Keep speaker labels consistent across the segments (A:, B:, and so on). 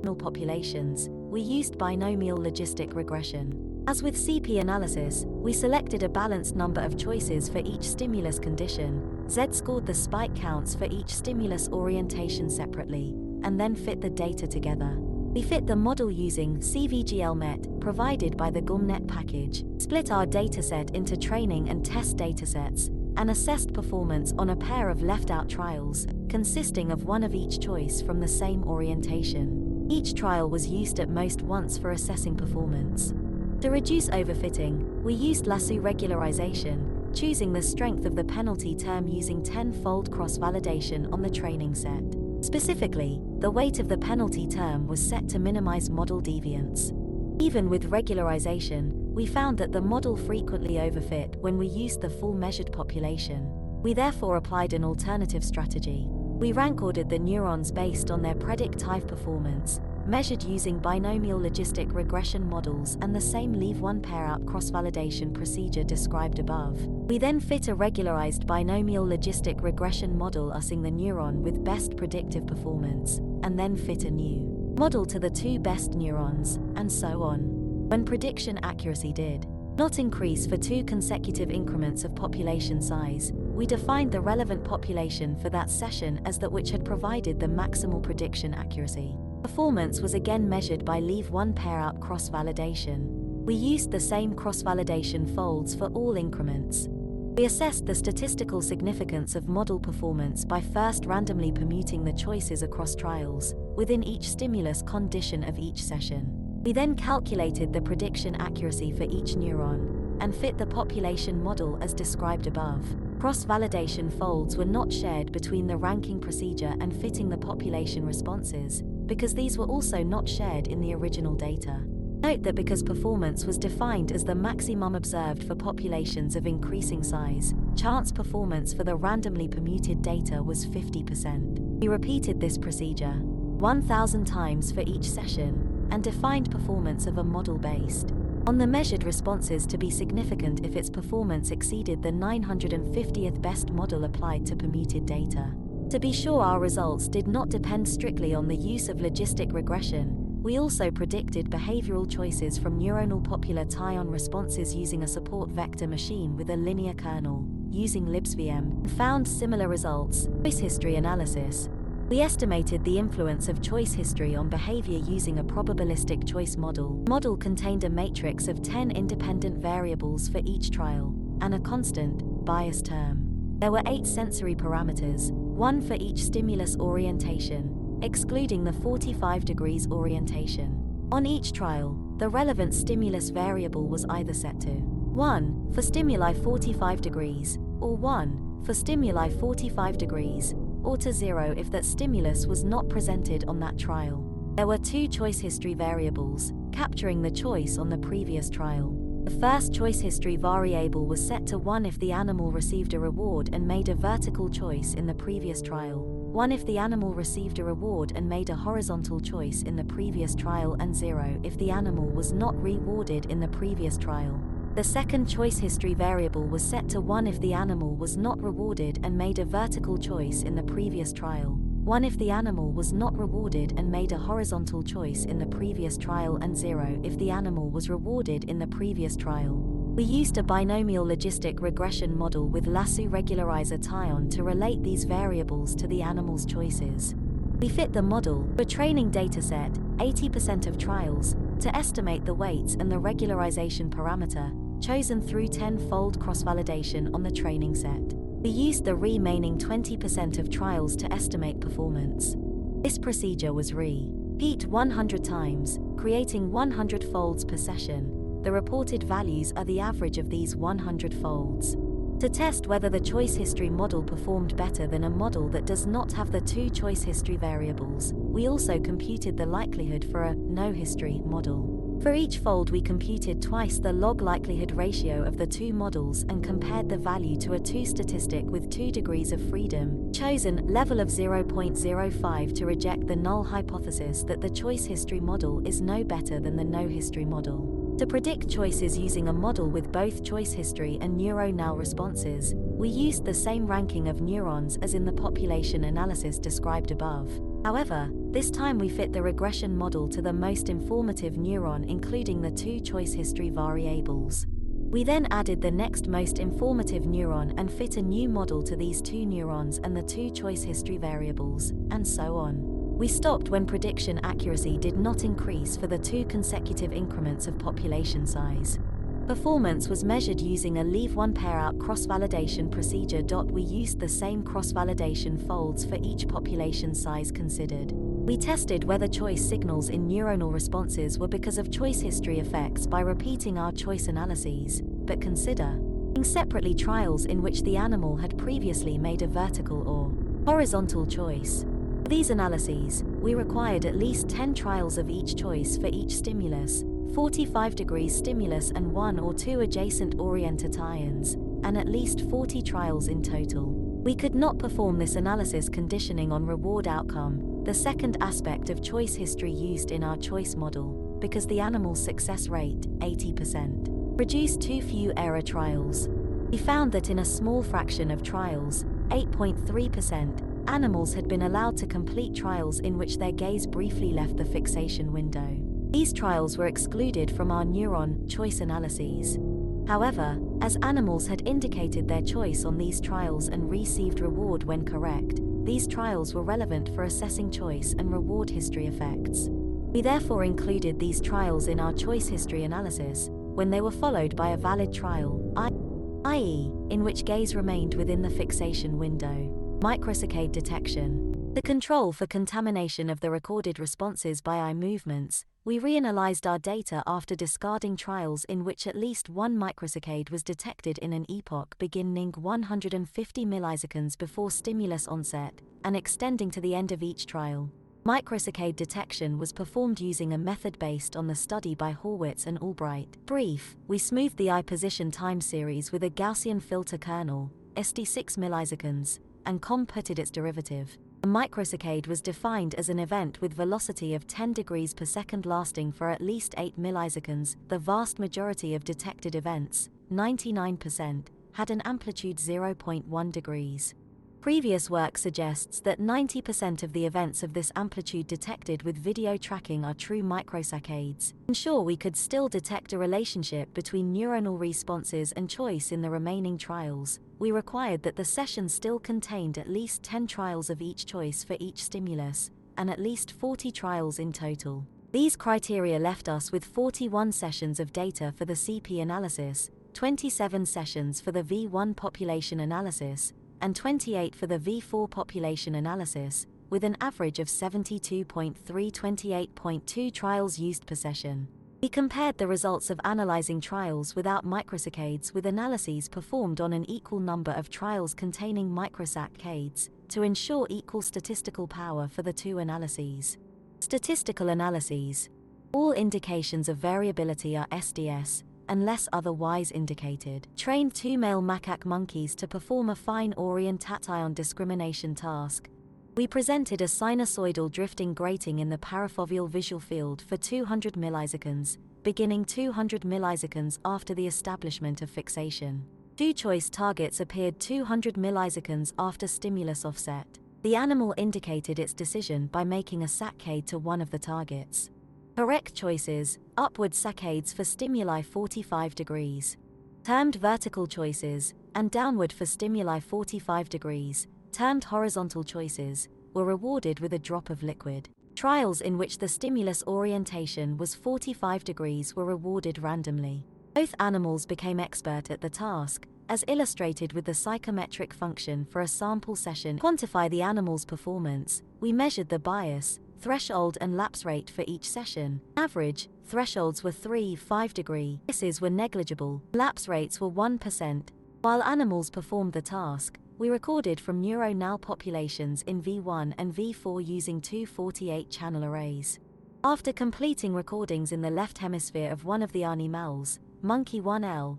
A: neuronal populations, we used binomial logistic regression. As with CP analysis, we selected a balanced number of choices for each stimulus condition, Z-scored the spike counts for each stimulus orientation separately, and then fit the data together. We fit the model using CVGLMet, provided by the GUMNet package, split our dataset into training and test datasets, and assessed performance on a pair of left-out trials, consisting of one of each choice from the same orientation. Each trial was used at most once for assessing performance. To reduce overfitting, we used lasso regularization, choosing the strength of the penalty term using 10-fold cross-validation on the training set. Specifically, the weight of the penalty term was set to minimize model deviance. Even with regularization, we found that the model frequently overfit when we used the full measured population. We therefore applied an alternative strategy. We rank-ordered the neurons based on their predict-type performance, measured using binomial logistic regression models and the same leave one pair out cross-validation procedure described above. We then fit a regularized binomial logistic regression model using the neuron with best predictive performance, and then fit a new model to the two best neurons, and so on. When prediction accuracy did not increase for 2 consecutive increments of population size, we defined the relevant population for that session as that which had provided the maximal prediction accuracy. Performance was again measured by leave one pair out cross-validation. We used the same cross-validation folds for all increments. We assessed the statistical significance of model performance by first randomly permuting the choices across trials, within each stimulus condition of each session. We then calculated the prediction accuracy for each neuron, and fit the population model as described above. Cross-validation folds were not shared between the ranking procedure and fitting the population responses, because these were also not shared in the original data. Note that because performance was defined as the maximum observed for populations of increasing size, chance performance for the randomly permuted data was 50%. We repeated this procedure 1,000 times for each session, and defined performance of a model based on the measured responses to be significant if its performance exceeded the 950th best model applied to permuted data. To be sure our results did not depend strictly on the use of logistic regression, we also predicted behavioral choices from neuronal popular tie-on responses using a support vector machine with a linear kernel, using libsvm, and found similar results. Choice history analysis. We estimated the influence of choice history on behavior using a probabilistic choice model. The model contained a matrix of 10 independent variables for each trial, and a constant, bias term. There were 8 sensory parameters, 1 for each stimulus orientation, excluding the 45 degrees orientation. On each trial, the relevant stimulus variable was either set to 1 for stimuli 45 degrees, or 1 for stimuli 45 degrees, or to 0 if that stimulus was not presented on that trial. There were 2 choice history variables, capturing the choice on the previous trial. The first choice history variable was set to 1 if the animal received a reward and made a vertical choice in the previous trial, 1 if the animal received a reward and made a horizontal choice in the previous trial, and 0 if the animal was not rewarded in the previous trial. The second choice history variable was set to 1 if the animal was not rewarded and made a vertical choice in the previous trial, 1 if the animal was not rewarded and made a horizontal choice in the previous trial, and 0 if the animal was rewarded in the previous trial. We used a binomial logistic regression model with lasso regularizer tie-on to relate these variables to the animal's choices. We fit the model, for training dataset, 80% of trials, to estimate the weights and the regularization parameter, chosen through 10-fold cross-validation on the training set. We used the remaining 20% of trials to estimate performance. This procedure was repeat 100 times, creating 100 folds per session. The reported values are the average of these 100 folds. To test whether the choice history model performed better than a model that does not have the 2 choice history variables, we also computed the likelihood for a no history model. For each fold we computed twice the log likelihood ratio of the 2 models and compared the value to a 2 statistic with 2 degrees of freedom, chosen level of 0.05 to reject the null hypothesis that the choice history model is no better than the no history model. To predict choices using a model with both choice history and neuronal responses, we used the same ranking of neurons as in the population analysis described above. However, this time we fit the regression model to the most informative neuron, including the two choice history variables. We then added the next most informative neuron and fit a new model to these two neurons and the two choice history variables, and so on. We stopped when prediction accuracy did not increase for the two consecutive increments of population size. Performance was measured using a leave one pair out cross-validation procedure. We used the same cross-validation folds for each population size considered. We tested whether choice signals in neuronal responses were because of choice history effects by repeating our choice analyses, but consider separately trials in which the animal had previously made a vertical or horizontal choice. For these analyses, we required at least 10 trials of each choice for each stimulus, 45 degrees stimulus and 1 or 2 adjacent oriented tie-ins, and at least 40 trials in total. We could not perform this analysis conditioning on reward outcome, the second aspect of choice history used in our choice model, because the animal's success rate, 80%, produced too few error trials. We found that in a small fraction of trials, 8.3%, animals had been allowed to complete trials in which their gaze briefly left the fixation window. These trials were excluded from our neuron choice analyses. However, as animals had indicated their choice on these trials and received reward when correct, these trials were relevant for assessing choice and reward history effects. We therefore included these trials in our choice history analysis when they were followed by a valid trial, i.e., in which gaze remained within the fixation window. Microsaccade detection. The control for contamination of the recorded responses by eye movements, we reanalyzed our data after discarding trials in which at least one microsaccade was detected in an epoch beginning 150 milliseconds before stimulus onset, and extending to the end of each trial. Microsaccade detection was performed using a method based on the study by Horwitz and Albright. Brief, we smoothed the eye position time series with a Gaussian filter kernel, SD6 milliseconds, and computed its derivative. A microsaccade was defined as an event with velocity of 10 degrees per second lasting for at least 8 milliseconds. The vast majority of detected events, 99%, had an amplitude 0.1 degrees. Previous work suggests that 90% of the events of this amplitude detected with video tracking are true microsaccades. To ensure we could still detect a relationship between neuronal responses and choice in the remaining trials, we required that the session still contained at least 10 trials of each choice for each stimulus, and at least 40 trials in total. These criteria left us with 41 sessions of data for the CP analysis, 27 sessions for the V1 population analysis, and 28 for the V4 population analysis, with an average of 72.328.2 trials used per session. We compared the results of analyzing trials without microsaccades with analyses performed on an equal number of trials containing microsaccades, to ensure equal statistical power for the two analyses. Statistical analyses. All indications of variability are SDS, unless otherwise indicated. Trained 2 male macaque monkeys to perform a fine orientation discrimination task. We presented a sinusoidal drifting grating in the parafoveal visual field for 200 milliseconds, beginning 200 milliseconds after the establishment of fixation. Two choice targets appeared 200 milliseconds after stimulus offset. The animal indicated its decision by making a saccade to one of the targets. Correct choices, upward saccades for stimuli 45 degrees. Termed vertical choices, and downward for stimuli 45 degrees, termed horizontal choices, were rewarded with a drop of liquid. Trials in which the stimulus orientation was 45 degrees were rewarded randomly. Both animals became expert at the task, as illustrated with the psychometric function for a sample session. To quantify the animal's performance, we measured the bias, threshold and lapse rate for each session. Average, thresholds were 3-5 degree. Biases were negligible. Lapse rates were 1%. While animals performed the task, we recorded from neuronal populations in V1 and V4 using two 48-channel arrays. After completing recordings in the left hemisphere of one of the animals, monkey 1L,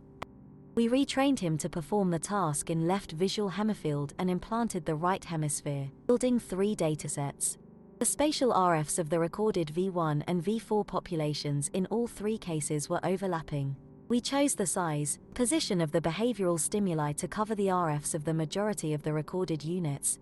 A: we retrained him to perform the task in left visual hemifield and implanted the right hemisphere, building 3 datasets. The spatial RFs of the recorded V1 and V4 populations in all 3 cases were overlapping. We chose the size, position of the behavioral stimuli to cover the RFs of the majority of the recorded units.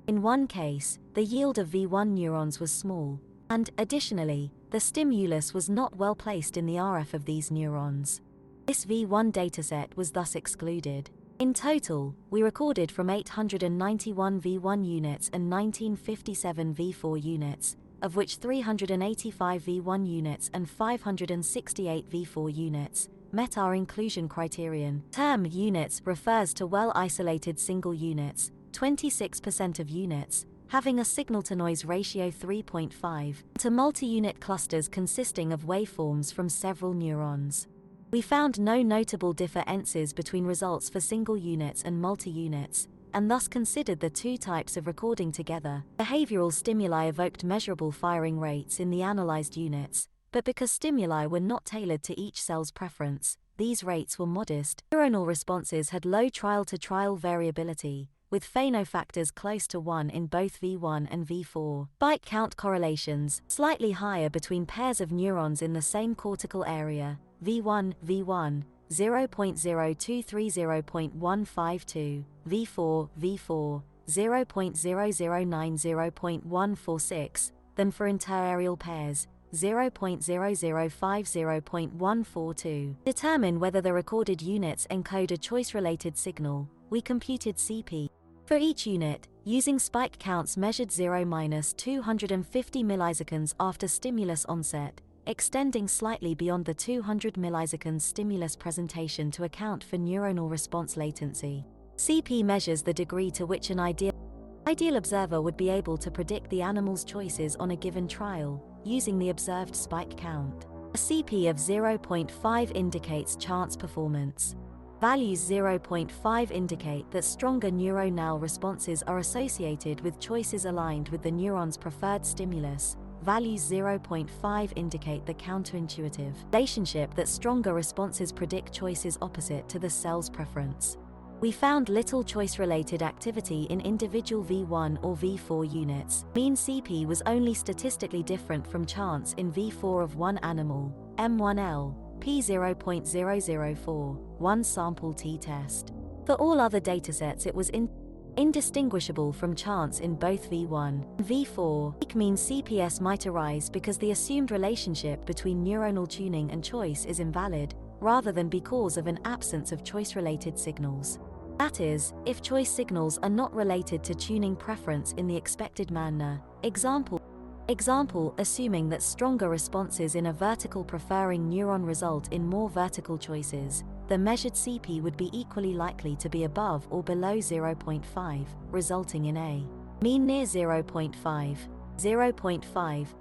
A: In one case, the yield of V1 neurons was small, and, additionally, the stimulus was not well placed in the RF of these neurons. This V1 dataset was thus excluded. In total, we recorded from 891 V1 units and 1957 V4 units, of which 385 V1 units and 568 V4 units met our inclusion criterion. Term units refers to well-isolated single units, 26% of units, having a signal-to-noise ratio 3.5, to multi-unit clusters consisting of waveforms from several neurons. We found no notable differences between results for single units and multi-units, and thus considered the two types of recording together. Behavioral stimuli evoked measurable firing rates in the analyzed units, but because stimuli were not tailored to each cell's preference, these rates were modest. Neuronal responses had low trial-to-trial variability, with phenofactors close to 1 in both V1 and V4. Byte count correlations, slightly higher between pairs of neurons in the same cortical area, V1, 0.0230.152, V4, 0.0090.146, than for interareal pairs, 0.0050.142. Determine whether the recorded units encode a choice-related signal. We computed CP for each unit, using spike counts measured 0-250 milliseconds after stimulus onset, extending slightly beyond the 200 milliseconds stimulus presentation to account for neuronal response latency. CP measures the degree to which an ideal observer would be able to predict the animal's choices on a given trial, using the observed spike count. A CP of 0.5 indicates chance performance. Values 0.5 indicate that stronger neuronal responses are associated with choices aligned with the neuron's preferred stimulus. Values 0.5 indicate the counterintuitive relationship that stronger responses predict choices opposite to the cell's preference. We found little choice-related activity in individual V1 or V4 units. Mean CP was only statistically different from chance in V4 of one animal, M1L, P0.004, one sample t-test. For all other datasets it was indistinguishable from chance in both V1 and V4. Weak mean CPS might arise because the assumed relationship between neuronal tuning and choice is invalid, rather than because of an absence of choice-related signals. That is, if choice signals are not related to tuning preference in the expected manner. Example, assuming that stronger responses in a vertical preferring neuron result in more vertical choices, the measured CP would be equally likely to be above or below 0.5, resulting in a mean near 0.5.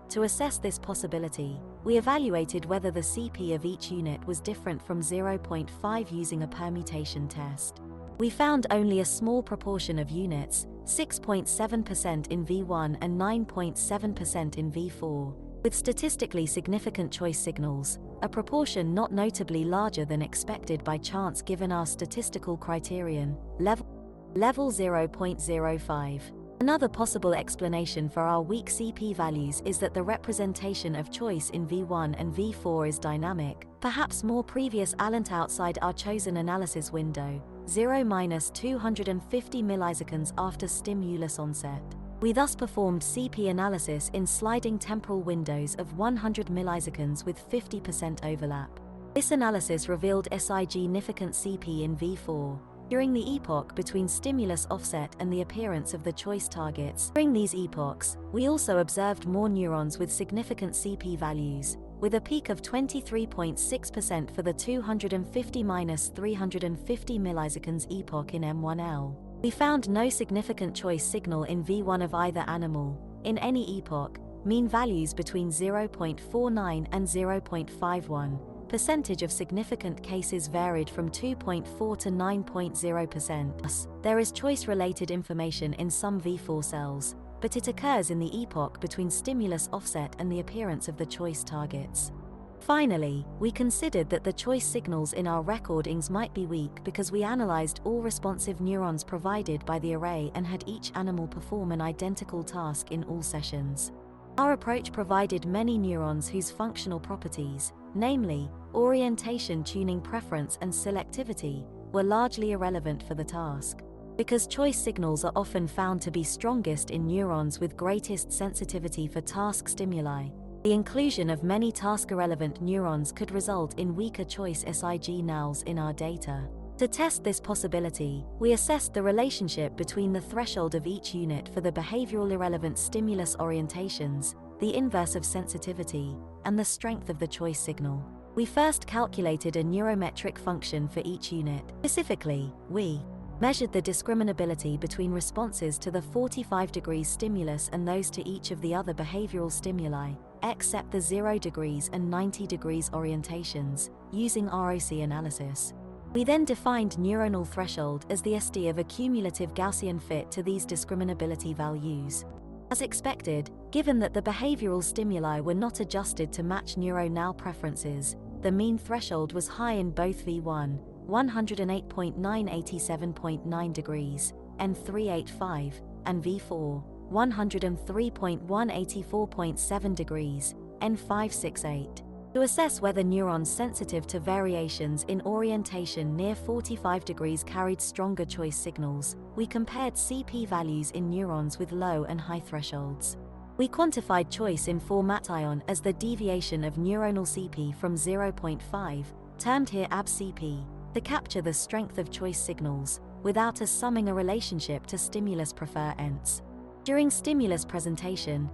A: To assess this possibility, we evaluated whether the CP of each unit was different from 0.5 using a permutation test. We found only a small proportion of units, 6.7% in V1 and 9.7% in V4, with statistically significant choice signals, a proportion not notably larger than expected by chance given our statistical criterion, level 0.05. Another possible explanation for our weak CP values is that the representation of choice in V1 and V4 is dynamic, perhaps more previous allant outside our chosen analysis window, 0-250 milliseconds after stimulus onset. We thus performed CP analysis in sliding temporal windows of 100 milliseconds with 50% overlap. This analysis revealed significant CP in V4 during the epoch between stimulus offset and the appearance of the choice targets. During these epochs, we also observed more neurons with significant CP values, with a peak of 23.6% for the 250-350 milliseconds epoch in M1L. We found no significant choice signal in V1 of either animal. In any epoch, mean values between 0.49 and 0.51. Percentage of significant cases varied from 2.4 to 9.0%. Thus, there is choice-related information in some V4 cells, but it occurs in the epoch between stimulus offset and the appearance of the choice targets. Finally, we considered that the choice signals in our recordings might be weak because we analyzed all responsive neurons provided by the array and had each animal perform an identical task in all sessions. Our approach provided many neurons whose functional properties, namely, orientation, tuning preference, and selectivity, were largely irrelevant for the task. Because choice signals are often found to be strongest in neurons with greatest sensitivity for task stimuli, the inclusion of many task-irrelevant neurons could result in weaker choice SIG nulls in our data. To test this possibility, we assessed the relationship between the threshold of each unit for the behavioral irrelevant stimulus orientations, the inverse of sensitivity, and the strength of the choice signal. We first calculated a neurometric function for each unit. Specifically, we measured the discriminability between responses to the 45 degrees stimulus and those to each of the other behavioral stimuli, except the 0 degrees and 90 degrees orientations, using ROC analysis. We then defined neuronal threshold as the SD of a cumulative Gaussian fit to these discriminability values. As expected, given that the behavioral stimuli were not adjusted to match neuronal preferences, the mean threshold was high in both V1, 108.987.9 degrees, and 385, and V4, 103.184.7 degrees, and 568. To assess whether neurons sensitive to variations in orientation near 45 degrees carried stronger choice signals, we compared CP values in neurons with low and high thresholds. We quantified choice in formation as the deviation of neuronal CP from 0.5, termed here AbCP, to capture the strength of choice signals, without assuming a relationship to stimulus preference. During stimulus presentation,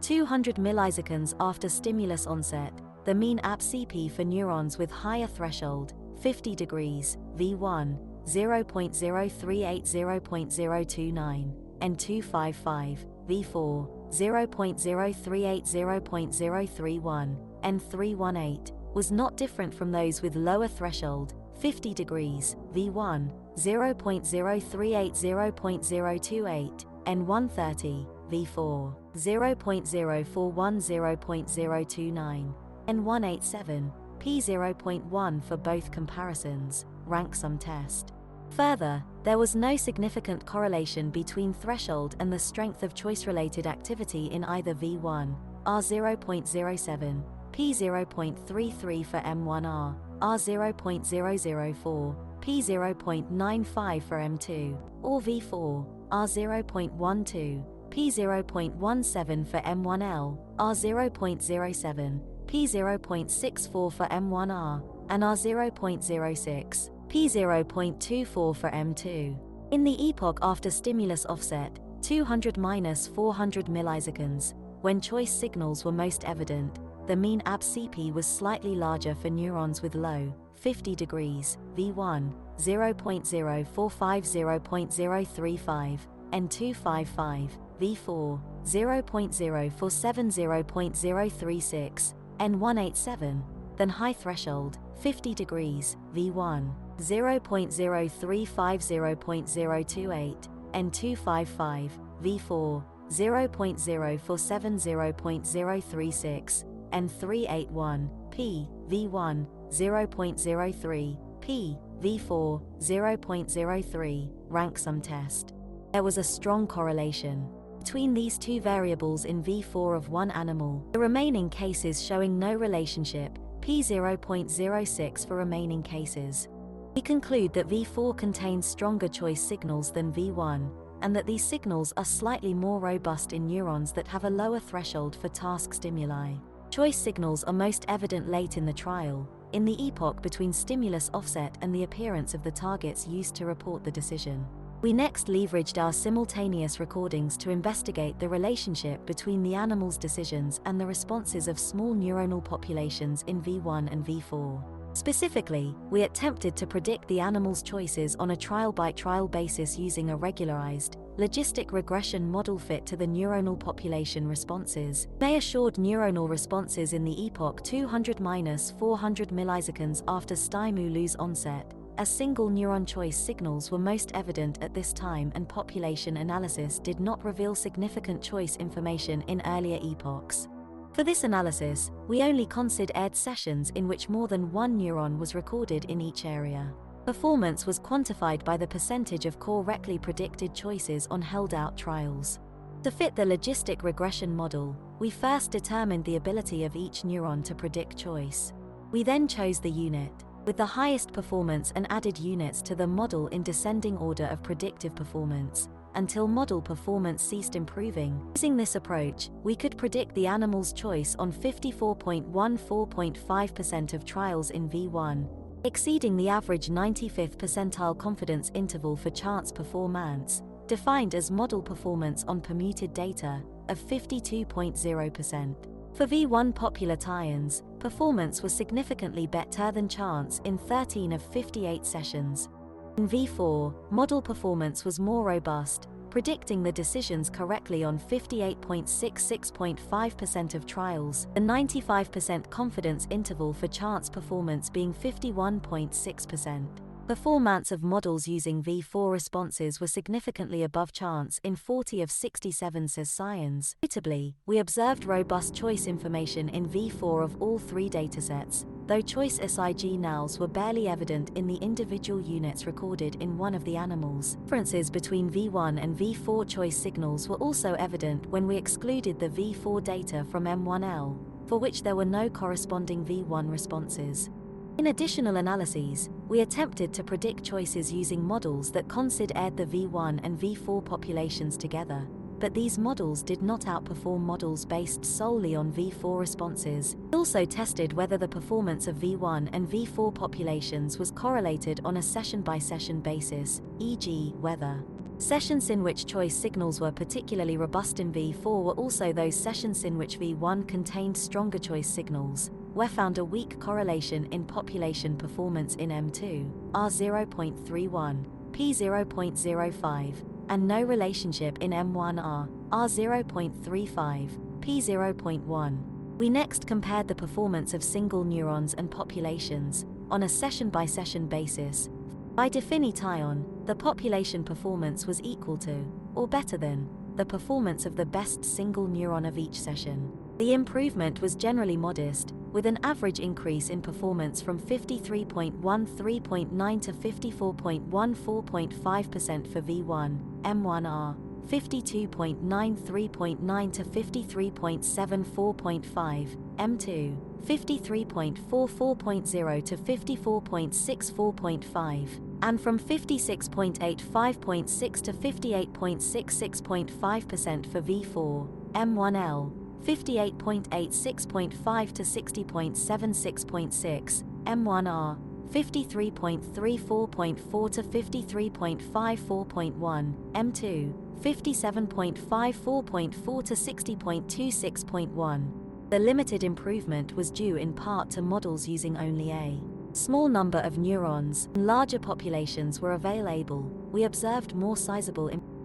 A: 200 milliseconds after stimulus onset, the mean AbCP for neurons with higher threshold, 50 degrees, V1, 0.0380.029, and 255, V4, 0.0380.031, and 318, was not different from those with lower threshold, 50 degrees, V1, 0.0380.028, and 130, V4, 0.0410.029, and 187, P0.1 for both comparisons, rank sum test. Further, there was no significant correlation between threshold and the strength of choice-related activity in either V1, R0.07, P0.33 for M1R, R0.004, P0.95 for M2, or V4, R0.12, P0.17 for M1L, R0.07, P0.64 for M1R, and R0.06, P0.24 for M2. In the epoch after stimulus offset, 200–400 milliseconds, when choice signals were most evident, the mean AbCP was slightly larger for neurons with low, 50 degrees, V1, 0.0450.035, and 255, V4, 0.0470.036, and 187, than high threshold, 50 degrees, V1, 0.0350.028, and 255, V4, 0.0470.036, and 381, P, V1, 0.03, P, V4, 0.03, rank sum test. There was a strong correlation between these two variables in V4 of one animal, the remaining cases showing no relationship, P0.06 for remaining cases. We conclude that V4 contains stronger choice signals than V1, and that these signals are slightly more robust in neurons that have a lower threshold for task stimuli. Choice signals are most evident late in the trial, in the epoch between stimulus offset and the appearance of the targets used to report the decision. We next leveraged our simultaneous recordings to investigate the relationship between the animal's decisions and the responses of small neuronal populations in V1 and V4. Specifically, we attempted to predict the animal's choices on a trial-by-trial basis using a regularized, logistic regression model fit to the neuronal population responses. They assured neuronal responses in the epoch 200–400 milliseconds after stimulus onset, as single neuron choice signals were most evident at this time and population analysis did not reveal significant choice information in earlier epochs. For this analysis, we only considered sessions in which more than one neuron was recorded in each area. Performance was quantified by the percentage of correctly predicted choices on held-out trials. To fit the logistic regression model, we first determined the ability of each neuron to predict choice. We then chose the unit. with the highest performance and added units to the model in descending order of predictive performance, until model performance ceased improving. Using this approach, we could predict the animal's choice on 54.14.5% of trials in V1, exceeding the average 95th percentile confidence interval for chance performance, defined as model performance on permuted data, of 52.0%. For V1 popular tie-ins, performance was significantly better than chance in 13 of 58 sessions. In V4, model performance was more robust, predicting the decisions correctly on 58.66.5% of trials, the 95% confidence interval for chance performance being 51.6%. Performance of models using V4 responses were significantly above chance in 40 of 67 science. Notably, we observed robust choice information in V4 of all three datasets, though choice signals were barely evident in the individual units recorded in one of the animals. Differences between V1 and V4 choice signals were also evident when we excluded the V4 data from M1L, for which there were no corresponding V1 responses. In additional analyses, we attempted to predict choices using models that considered the V1 and V4 populations together, but these models did not outperform models based solely on V4 responses. We also tested whether the performance of V1 and V4 populations was correlated on a session-by-session basis, e.g., whether sessions in which choice signals were particularly robust in V4 were also those sessions in which V1 contained stronger choice signals, where found a weak correlation in population performance in M2, R0.31, P0.05, and no relationship in M1R, R0.35, P0.1. We next compared the performance of single neurons and populations, on a session-by-session basis. By definition, the population performance was equal to, or better than, the performance of the best single neuron of each session. The improvement was generally modest, with an average increase in performance from 53.13.9 to 54.14.5% for V1, M1R, 52.93.9 to 53.74.5, M2, 53.44.0 to 54.64.5, and from 56.85.6 to 58.66.5% for V4, M1L, 58.86.5 to 60.76.6, M1R, 53.34.4 to 53.54.1, M2, 57.54.4 to 60.26.1. The limited improvement was due in part to models using only a small number of neurons. Larger populations were available. We observed more sizable improvements.